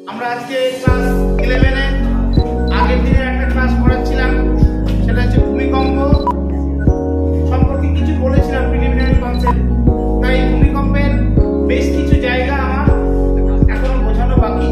আমরা আজকে ক্লাস 11 এ আগের দিনের একটা ক্লাস করাচ্ছিলাম, সেটা হচ্ছে ভূমিকম্প সম্পর্কে কিছু বলেছিলাম, প্রিলিমিনারি কনসেপ্ট। তাই ভূমিকম্পের বেশ কিছু জায়গা আমার এখনো বোঝানো বাকি।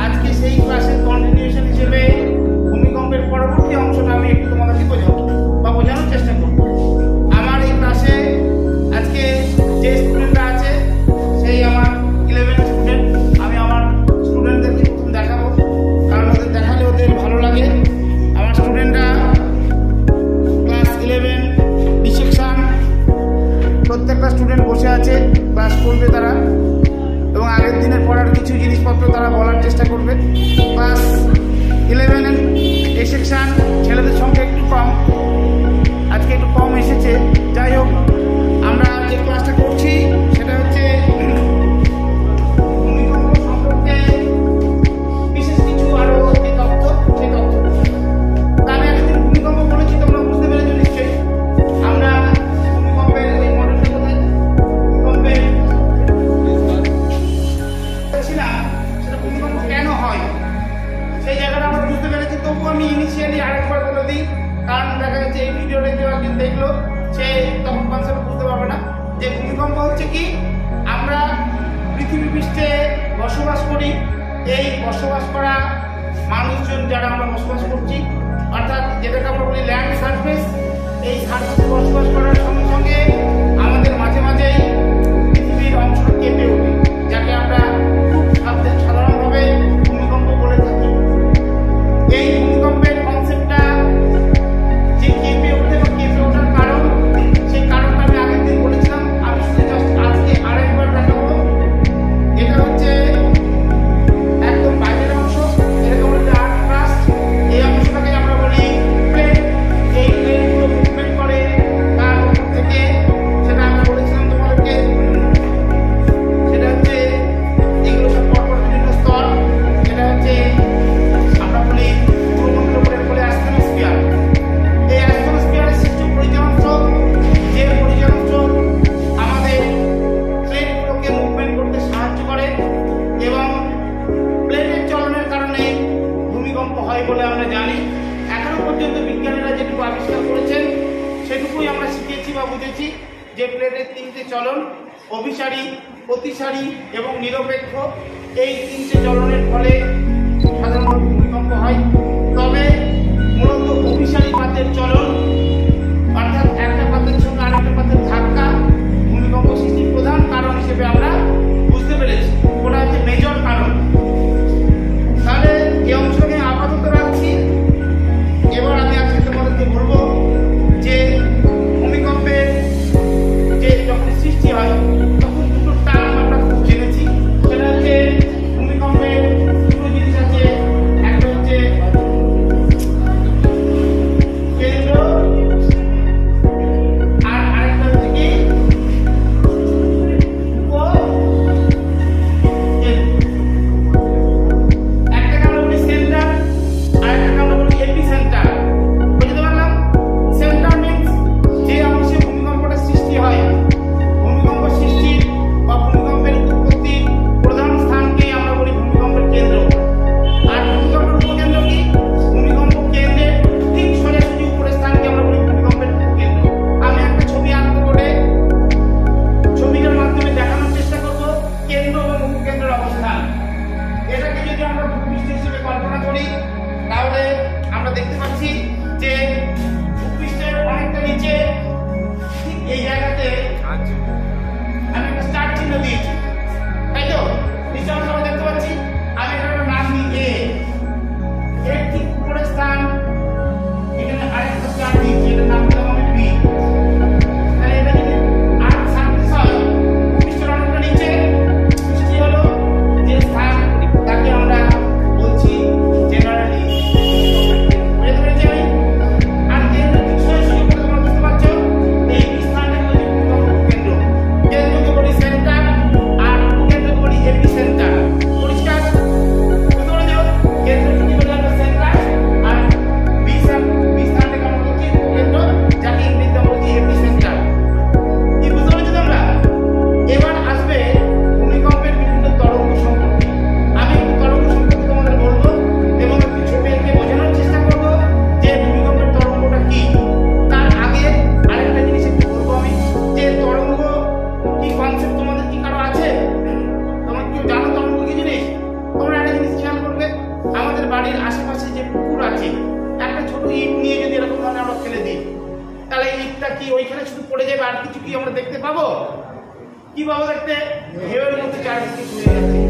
আজকে সেই ক্লাসের কন্টিনিউশন হিসেবে ভূমিকম্পের পরবর্তী অংশটা আমি একটু তোমাদেরকে বোঝাবো বা বোঝানোর চেষ্টা করব। আমার এই ক্লাসে আজকে যে স্টুডেন্টরা আছে সেই আমার 11 স্টুডেন্ট। আমি আমার স্টুডেন্টদেরকে প্রথম দেখাবো, কারণ ওদের দেখালে ওদের ভালো লাগে। আমার স্টুডেন্টরা ক্লাস 11 বি সেকশন, প্রত্যেকটা স্টুডেন্ট বসে আছে, ক্লাস করবে তারা এবং আগের দিনের পড়ার কিছু জিনিসপত্র তারা বলার চেষ্টা করবে। ক্লাস 11 এ সেকশন ছেলেদের সংখ্যা একটু কম, আজকে একটু কম এসেছে। যাই হোক, আমরা যে ক্লাসটা করছি সেটা হচ্ছে ভূমিকম্প সম্পর্কে বিশেষ কিছু আরো যে তথ্য, সেই তথ্য। আমি একদিন ভূমিকম্প বলেছি, তোমরা বুঝতে পেরেছো নিশ্চয়ই। আমরা ভূমিকম্পের এই মডেলটা কোথায় ভূমিকম্পের ছিলাম, সেটা ভূমিকম্প কেন হয় সেই জায়গাটা আমরা বুঝতে পেরেছি। তবু আমি ইনিশিয়ালি আরেকবার বলে দিই, কারণ দেখা যাচ্ছে এই ভিডিওটা কেউ একদিন দেখলো, সে তখন কনসেপ্ট বুঝতে পারবে না যে ভূমিকম্প হচ্ছে কি। আমরা পৃথিবী পৃষ্ঠে বসবাস করি, এই বসবাস করা মানুষজন যারা আমরা বসবাস করছি, অর্থাৎ যেটাকে আমরা বলি ল্যান্ড সারফেস, এই সারফেসে বসবাস করার সঙ্গে সঙ্গে আমাদের মাঝে মাঝেই পৃথিবীর অংশটা কেঁপে ওঠে, যাকে আমরা খুব সাধারণভাবে ভূমিকম্প বলে থাকি। এই ভূমিকম্পের কনসেপ্টটা যে কেঁপে ওঠে বা কেঁপে ওঠার কারণ, সেই কারণটা আমি আগের দিন বলেছিলাম। আমি শুধু জাস্ট আজকে আরেকবার দেখাবো। এটা হচ্ছে একদম বাইরের অংশ, এটাকে বলে আর্থ ক্রাস্ট। এই অংশটাকে আমরা বলি প্লেট। এই প্লেটগুলো মুভমেন্ট করে তার উপর থেকে, সেটা আমি বলেছিলাম তোমাদেরকে। সেটা হচ্ছে এগুলো সব পরপর বিভিন্ন স্তর। সেটা হচ্ছে আমরা বলি ভূমণ্ডলের বলে অ্যাস্ট্রোস্ফিয়ার। এই অ্যাস্ট্রোস্ফিয়ারের সৃষ্টি পরিচালন স্রোত, যে পরিচালন স্রোত আমাদের প্লেটগুলোকে মুভমেন্ট করতে সাহায্য করে এবং প্লেটের চলনের কারণে ভূমিকম্প হয় বলে আমরা জানি। এখনো পর্যন্ত বিজ্ঞানীরা যেটুকু আবিষ্কার করেছেন সেটুকুই আমরা শিখেছি বা বুঝেছি যে প্লেটের তিনটে চলন, অভিসারী, অতিসারী এবং নিরপেক্ষ। এই তিনটে চলনের ফলে সাধারণত ভূমিকম্প হয়। তবে মূলত অভিসারী পাতের চলন, অর্থাৎ একটা পাতের সঙ্গে আরেকটা পাতের ধাক্কা, ভূমিকম্প সৃষ্টির প্রধান কারণ হিসেবে আমরা বুঝতে পেরেছি। ওটা হচ্ছে মেজর কারণ। তাহলে এই অংশকে আপাতত রাখছি। এবার আমি আজকে তোমাদেরকে বলবো যে ভূমিকম্পের যে যখন সৃষ্টি হয় তখন দুটো টার্ম আমরা খুব জেনেছি। সেটা হচ্ছে ভূমিকম্পের দুটো জিনিস আছে, একটা হচ্ছে কেন্দ্র আর আরেকটা হচ্ছে কি একটাকে আমরা বলি সেন্টার, আরেকটাকে আমরা বলি এপিসেন্টার। বুঝতে পারলাম? সেন্টার মিন্স যে অংশে ভূমিকম্পটা সৃষ্টি হয়, ভূমিকম্প সৃষ্টি বা ভূমিকম্পের উৎপত্তির প্রধান স্থানকে আমরা বলি ভূমিকম্পের কেন্দ্র। আর ভূমিকম্পের উপকেন্দ্র কি? ভূমিকম্প কেন্দ্রের ঠিক সোজাসুজি উপরের স্থানকে আমরা বলি ভূমিকম্পের উপকেন্দ্র। আমি একটা ছবি আঁকবো বলে ছবিটার মাধ্যমে দেখানোর চেষ্টা করব কেন্দ্র এবং উপকেন্দ্রের অবস্থান। এটাকে যদি আমরা ভূপৃষ্ঠ হিসেবে কল্পনা করি তাহলে আমরা দেখতে পাচ্ছি যে ভূপৃষ্ঠের অনেকটা নিচে ঠিক এই জায়গাতে আমি একটা স্টার চিহ্ন দিয়েছি, তাই তো? নিচে আমরা সবাই দেখতে পাচ্ছি। আমি একটা নাম দিই এ, এর ঠিক উপরের স্থান এখানে আরেকটা স্টার দিয়েছি, এটার নাম দিলাম আমি বি। তাহলে এটা যদি আর্থ সারফেস হয়, ভূপৃষ্ঠের অনেকটা নিচে সৃষ্টি হলো যে স্থান, তাকে আমরা বলছি জেনারেলি বুঝতে পেরেছি আমি। আর কেন্দ্র ঠিক সোজাসুজি করে তোমরা বুঝতে পারছো, এই স্থানটাকে বলি ভূমিকম্প কেন্দ্র। কেন্দ্রকে বলি সেন্টার আর উপকেন্দ্রকে বলি এপিসেন্টার। কি ওইখানে শুধু পড়ে যাবে, আর কিছু কি আমরা দেখতে পাবো? কি পাবো দেখতে? ঢেউয়ের মধ্যে চারদিকে ঘুরে যাচ্ছে।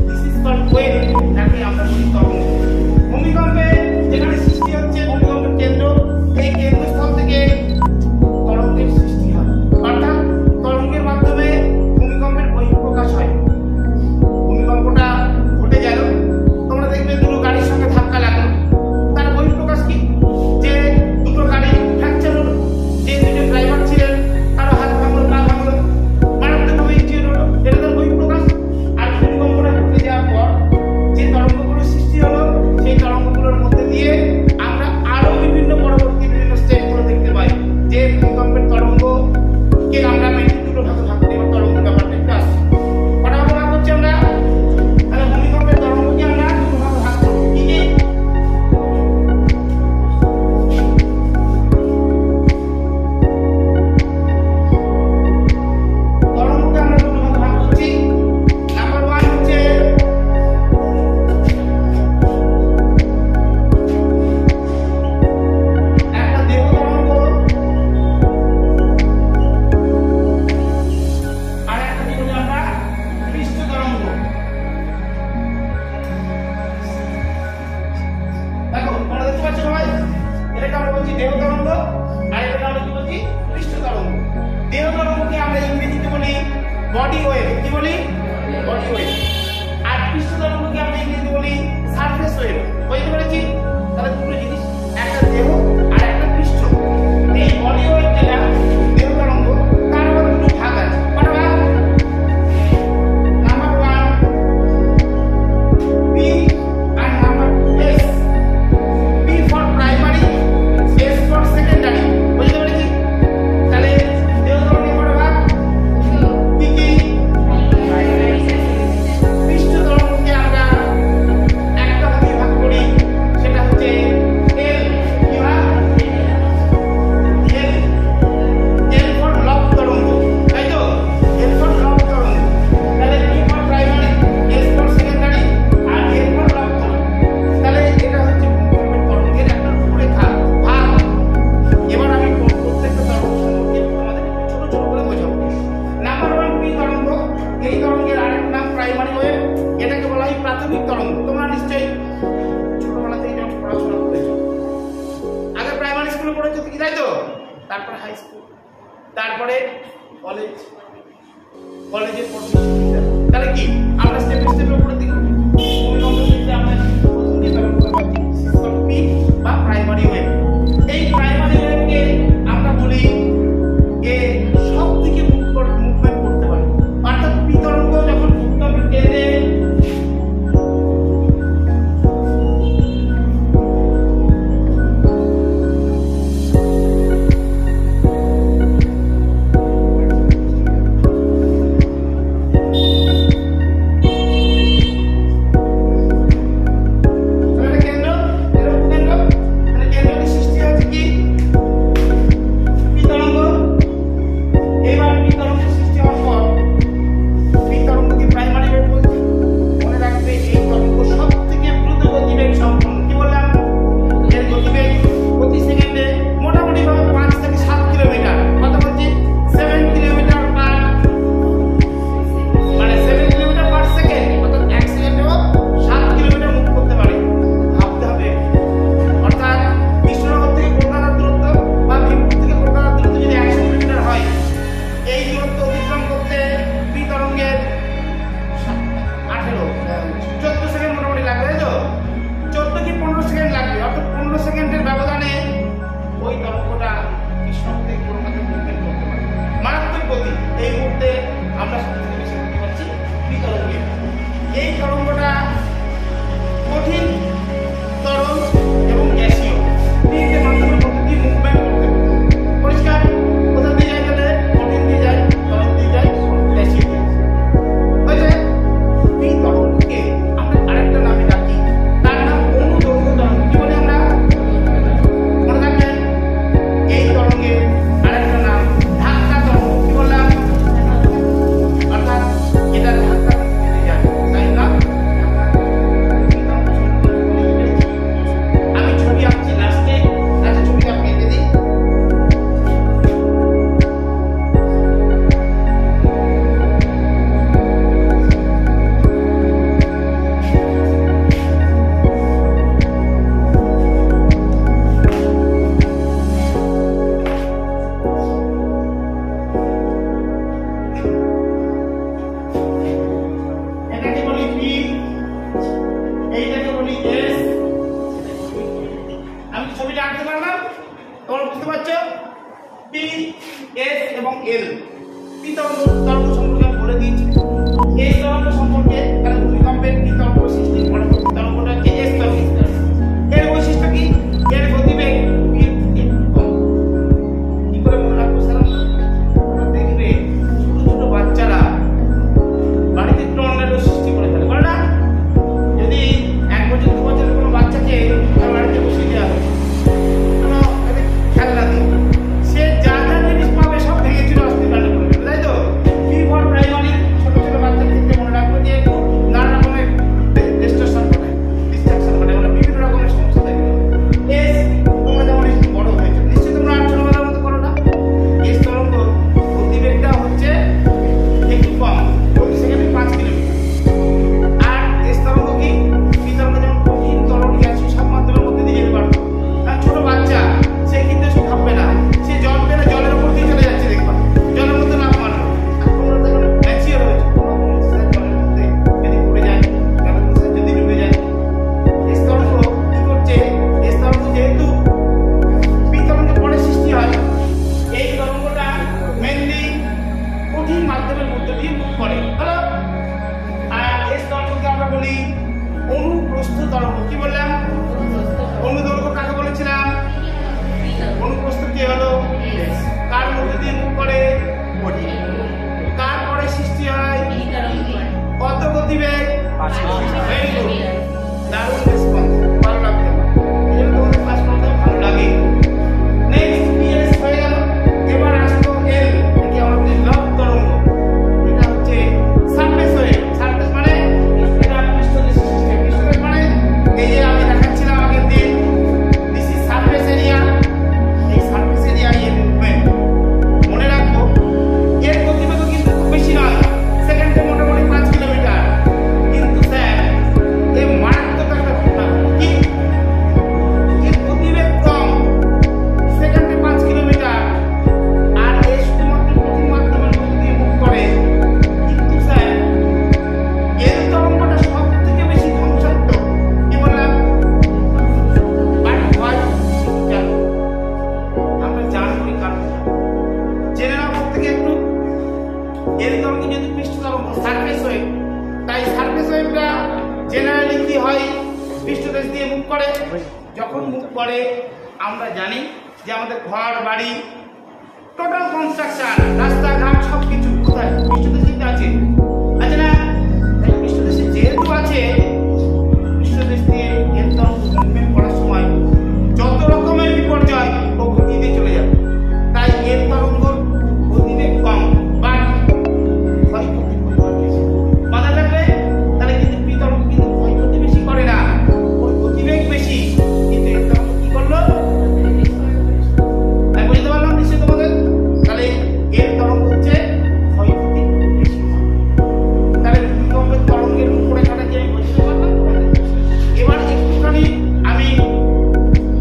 দিস ইজ কল্ড ওয়েভ, যাকে আমরা বলি তরঙ্গ। ভূমিকম্পে যেখানে সৃষ্টি হচ্ছে ভূমিকম্পের কেন্দ্র, এই কেন্দ্রস্থল থেকে তরঙ্গের সৃষ্টি হয়, অর্থাৎ তরঙ্গের মাধ্যমে ভূমিকম্পের বহিঃপ্রকাশ হয়। ভূমিকম্পটা ঘটে গেল, তোমরা দেখবে দুটো গাড়ির সঙ্গে ধাক্কা লাগলো, তার বহিঃপ্রকাশ কি? যে দুটো গাড়ি ফ্র্যাকচার হলো, যে দুটো ড্রাইভার ছিলেন কারো হাত ভাঙলো, পা ভাঙলো, মারাত্মকভাবে ইনজিওর হলো, এটা তার বহিঃপ্রকাশ। আর ভূমিকম্পটা ঘটে যাওয়ার পর যে তরঙ্গগুলো সৃষ্টি হলো, সেই তরঙ্গগুলোর মধ্যে দিয়ে আমরা আরো বিভিন্ন পরবর্তী বিভিন্ন স্টেপগুলো দেখতে পাই, যে ভূমিকম্পের তরঙ্গকে আমরা দুটো ভাগে ভাগ করি। এবার তরঙ্গ ব্যাপারটা একটু আসছে, কটা ভাগে ভাগ করছি আমরা? তাহলে ভূমিকম্পের তরঙ্গকে আমরা দুটো ভাগে ভাগ করব। কি কি? তরঙ্গকে আমরা দুটো ভাগে ভাগ করছি। নাম্বার 1 হচ্ছে একটা দেহ তরঙ্গ, আর একটা কি বলি আমরা? পৃষ্ঠ তরঙ্গ। দেখো তোমরা দেখতে পাচ্ছ সবাই, এটাকে আমরা বলছি দেহ তরঙ্গ, আর এটাকে আমরা কি বলছি? পৃষ্ঠ তরঙ্গ। দেহ তরঙ্গকে আমরা ইংরেজিতে বলি বডি ওয়েভ। কি বলি? Body wave. আর পৃষ্ঠ তরঙ্গকে আমরা ইংরেজিতে বলি সারফেস ওয়েভ। বুঝতে পেরেছি? তাহলে দুটো জিনিস, একটা দেহ আর একটা পৃষ্ঠ। এই বডি ওয়েভ যেটা দেহ তরঙ্গ, তার আবার দুটো ভাগ আছে। কটা ভাগ? নাম্বার 1 পি আর number 2 S. P for primary, S for secondary. বুঝতে পেরেছি? তাহলে দেহ তরঙ্গের কটা ভাগ? কি কি? পৃষ্ঠ তরঙ্গকে আমরা একটা ভাগে ভাগ করি, সেটা হচ্ছে L। কি ভাগ? L। L for লব তরঙ্গ, তাই তো? L for লব তরঙ্গ। তাহলে P for primary, S for secondary, R L for লব তরঙ্গ। তাহলে এটা হচ্ছে ভূমিকম্পের তরঙ্গের একটা রূপরেখা ভাগ। এবার আমি প্রত্যেকটা তরঙ্গ সম্পর্কে তোমাদের ছোট ছোট করে বোঝাবো। নাম্বার 1 পি তরঙ্গ, এই তরঙ্গের আরেকটা নাম প্রাইমারি ওয়েভ। এটাকে বলা হয় প্রাথমিক তরঙ্গ। তোমরা নিশ্চয়ই ছোটবেলা থেকে যখন পড়াশোনা করেছো, আগে প্রাইমারি স্কুলে পড়েছো কি, তাই তো? তারপরে হাই স্কুল, তারপরে কলেজ, কলেজের পর বিশ্ববিদ্যালয়। তাহলে কি আমরা স্টেপ বাই স্টেপ উপরে দিকে ভূমিকম্পের ক্ষেত্রে আমরা প্রথম যে তরঙ্গটা পাচ্ছি সিস্টেম পি বা প্রাইমারি ওয়েভ। এই প্রাইমারি ওয়েভকে আমরা বলি সব দিকে মুভমেন্ট করতে পারে। অর্থাৎ পি তরঙ্গ যখন ভূমিকম্পের কেন্দ্রে এইটাকে বলি এস। আমি ছবিটা আঁকতে পারলাম, তোমরা বুঝতে পারছো? পি, এস এবং এল। পি তরঙ্গ সম্পর্কে আমি বলে দিয়েছি। এই তরঙ্গ সম্পর্কে তাহলে ভূমিকম্পের পি তরঙ্গ সৃষ্টি পরবর্তী তরঙ্গটা হচ্ছে এস তরঙ্গ। এর বৈশিষ্ট্য কি? এর গতিবেগ কি করে মনে রাখবো স্যার? দেখবে ছোট ছোট বাচ্চারা বাড়িতে টর্নেডো সৃষ্টি করে ফেলে, বলে না? যদি 1 বছর 2 বছরের কোনো বাচ্চাকে তার বাড়িতে বসিয়ে দেওয়া হয় কোনো খেলনা দিয়ে, সে যা যা জিনিস পাবে সব ভেঙে চুরে আসতে পারে, তাই তো? পি ফর প্রাইমারি, ছোট ছোট বাচ্চার ক্ষেত্রে মনে রাখবো যে নানা রকমের ডিস্ট্রাকশন ঘটে, মানে বিভিন্ন রকমের সমস্যা থাকে। এস তোমরা যেমন একটু বড় হয়েছে নিশ্চয়ই তোমরা ছোটবেলার মতো করো না? এস তরঙ্গ গতিবেগটা হচ্ছে একটু কম, প্রতি সেকেন্ডে 5 কিলোমিটার। আর এস তরঙ্গ কি? পি তরঙ্গ যেমন কঠিন তরল গ্যাস সব মাধ্যমের মধ্যে দিয়ে যেতে পারবে। আর ছোট বাচ্চা সে কিন্তু এসব ভাববে না, সে জল পেলে জলের উপর দিয়ে চলে যাচ্ছে, দেখবা জলের মধ্যে লাফ মারবে। আর তোমরা যখন ম্যাচিওর হয়েছে জলের মধ্যে যদি পড়ে যায়, জলের মধ্যে যদি ডুবে যায়, এস তরঙ্গ কি করছে? এস তরঙ্গ যেহেতু পি তরঙ্গের পরে সৃষ্টি হয়, এই তরঙ্গটা মেনলি কঠিন মাধ্যমের মধ্যে দিয়ে মুভ করে, হ্যালো? আর এস তরঙ্গকে আমরা বলি অনুপ্রস্থ তরঙ্গ। কি বললাম? অনুদৈর্ঘ্য কাকে বলেছিলাম? অনুপ্রস্থ কি হলো? কার মধ্যে দিয়ে মুভ করে? কার পরে সৃষ্টি হয়? কত গতিবেগ? ভেরি গুড, দারুণ রেসপন্স, ভালো লাগছে। এর তোমাদের ক্লাস করতে ভালো লাগে। নেক্সট পিএস হয়ে গেল, এবার আসলো এল। এটি আমাদের লব তরঙ্গ। এটা হচ্ছে সারফেস ওয়েভ। সারফেস মানে এটা পৃষ্ঠদেশ সিস্টেম। পৃষ্ঠদেশ মানে এই যে আমি দেখাচ্ছিলাম আগের দিন, দিস ইজ সারফেস এরিয়া। এই সারফেস এরিয়া এর মুভমেন্ট মনে রাখবো। এর গতিবেগ কিন্তু খুব বেশি নয়, সেকেন্ডে মোটামুটি 5 কিলোমিটার। কিন্তু স্যার এই মারাত্মক একটা ঘটনা কি? এর গতিবেগ কম, সেকেন্ডে 5 কিলোমিটার, আর এই শুধুমাত্র কঠিন মাধ্যমের মধ্যে দিয়ে মুভ করে। কিন্তু স্যার এর তরঙ্গটা সব থেকে বেশি ধ্বংসাত্মক। কি বললাম? But why? কেন? আমরা জানবো এই কারণটা, জেনে নাও প্রত্যেকে একটু। এর তরঙ্গ যেহেতু পৃষ্ঠ তরঙ্গ, সারফেস ওয়েভ, তাই সারফেস ওয়েভটা জেনারেলি কি হয়? পৃষ্ঠদেশ দিয়ে মুভ করে। যখন মুভ করে আমরা জানি যে আমাদের ঘর বাড়ি টোটাল কনস্ট্রাকশন, রাস্তাঘাট সবকিছু কোথায়? পৃষ্ঠদেশে আছে, আছে না? তাই পৃষ্ঠদেশে যেহেতু আছে, পৃষ্ঠদেশ দিয়ে এর তরঙ্গ মুভমেন্ট করার সময় যত রকমের বিপর্যয় ও ঘটিয়ে দিয়ে চলে যাবে। তাই এর তরঙ্গ গতিবেগ কম, বাট ক্ষয়ক্ষতির পরিমাণ বেশি। মাথায় থাকবে? তাহলে কিন্তু পি তরঙ্গ কিন্তু ক্ষয়ক্ষতি বেশি করে না, ওর গতিবেগ বেশি, কিন্তু এর তরঙ্গ কি করলো? তাই বুঝতে পারলাম নিশ্চয়ই তোমাদের? তাহলে এর তরঙ্গ হচ্ছে ক্ষয়ক্ষতি বেশি। তাহলে ভূমিকম্পের তরঙ্গের রূপরেখাটা কি আমি বুঝতে পারলাম? এবার একটুখানি আমি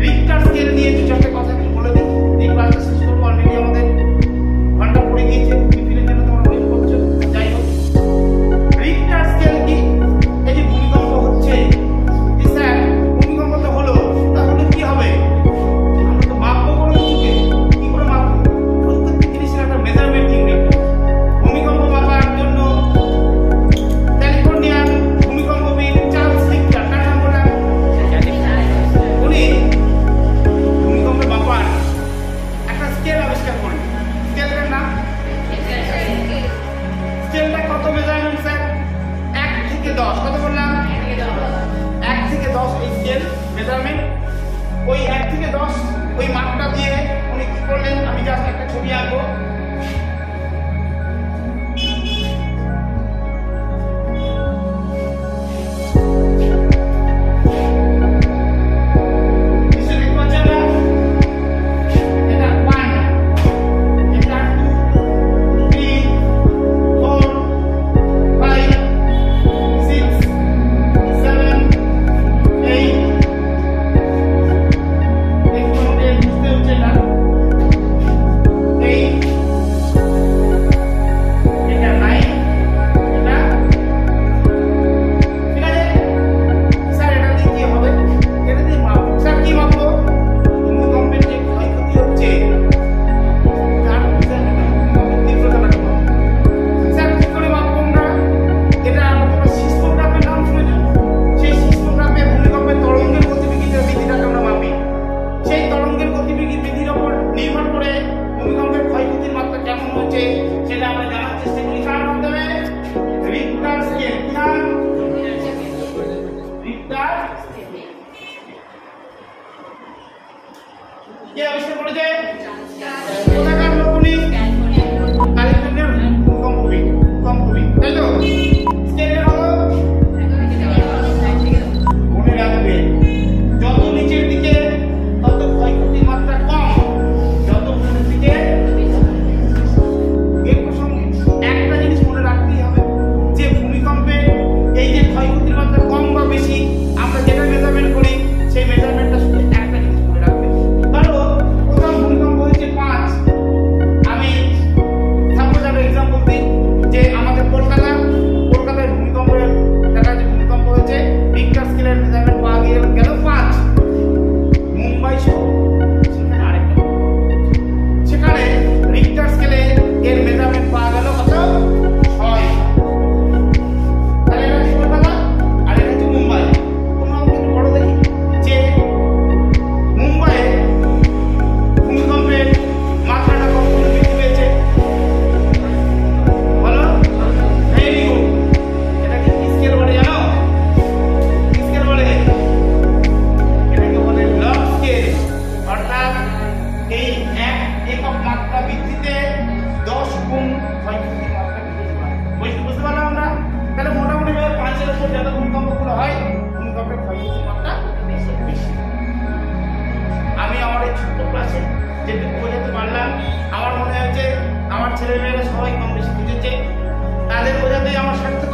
রিক্টার স্কেল নিয়ে দু চারটে কথা বলে দিই। এই ক্লাসটা শেষ করবো, অলরেডি আমাদের ঘন্টা পড়ে গিয়েছে, টিফিনের জন্য তোমরা ওয়েট করছো। যাই হোক, রিক্টার স্কেল কি? এই যে ভূমিকম্প হচ্ছে, যে স্যার ভূমিকম্প তো হলো, তাহলে কি হবে? আমরা তো মাপবো কোনো কিছুকে, কি করে মাপবো? প্রত্যেকটি জিনিসের একটা মেজারমেন্ট ইউনিট। ভূমিকম্প মাপার জন্য ক্যালিফোর্নিয়ার ভূমিকম্পবিদ চার্লস রিক্টার, তার নাম বললাম, উনি ভূমিকম্পের মাপার একটা স্কেল আবিষ্কার করলেন। স্কেলটার নাম, স্কেলটা কত মেজারমেন্ট স্যার? 1 থেকে 10। কত বললাম? 1 থেকে 10 এই স্কেল মেজারমেন্ট। ওই 1 থেকে 10 ওই মাপটা দিয়ে উনি কি করলেন? আমি জাস্ট একটা ছবি আঁকবো। নিশ্চয়ই দেখতে পাচ্ছেন না? এটা 1, এটা 2, 3, 4, 5, 6, 7, 8। একটু বুঝতে হচ্ছে না? 8, কে আবিষ্কার করেছে? কোথাকার লোক উনি? ক্যালিফোর্নিয়ার ভূমিকম্পবিদ, তাই তো? স্কেলের হলো মনে রাখবে, যত নিচের দিকে তত ক্ষয়ক্ষতির মাত্রা কম, যত উপরের দিকে। এই প্রসঙ্গে একটা জিনিস মনে রাখতেই হবে যে ভূমিকম্পে এই যে ক্ষয়ক্ষতির মাত্রা কম বা বেশি আমরা যেটা মেজারমেন্ট করি সেই মেজারমেন্টটা শুধু একটা জিনিস মনে রাখবে। ধরো প্রথম ভূমিকম্প হয়েছে 5, আমি সাপোজ একটা এক্সাম্পল দিই যে আমাদের কলকাতায় ভূমিকম্পের দেখা যাচ্ছে ভূমিকম্প হয়েছে, রিক্টার স্কেলের মেজারমেন্ট পাওয়া গেল 5। মুম্বাই শহর সেখানে আরেকটা, সেখানে রিক্টার স্কেলে এর মেজারমেন্ট পাওয়া গেল কত? 6। তাহলে এটা হচ্ছে কলকাতা আর এটা হচ্ছে মুম্বাই। তোমরা আমাকে একটু বড় দেখি যে মুম্বাইয়ে ভূমিকম্পের মাত্রাটা কত বৃদ্ধি পেয়েছে বলো? Very good. এটাকে কি স্কেল বলে জানো? কি স্কেল বলে? এটাকে বলে লগ স্কেল। অর্থাৎ এই 1 একক মাত্রা বৃদ্ধিতে 10 গুণ ক্ষয়ক্ষতির মাত্রা বৃদ্ধি পায়। বুঝতে পারলাম আমরা? তাহলে মোটামুটি 5-এর উপর যত ভূমিকম্পগুলো হয় ভূমিকম্পের ক্ষয়ক্ষতির মাত্রা বেশি। আমি আমার এই ছোট্ট ক্লাসে যেটুকু বোঝাতে পারলাম আমার মনে হচ্ছে আমার ছেলেমেয়েরা সবাই কম বেশি বুঝেছে। তাদের বোঝাতেই আমার সার্থক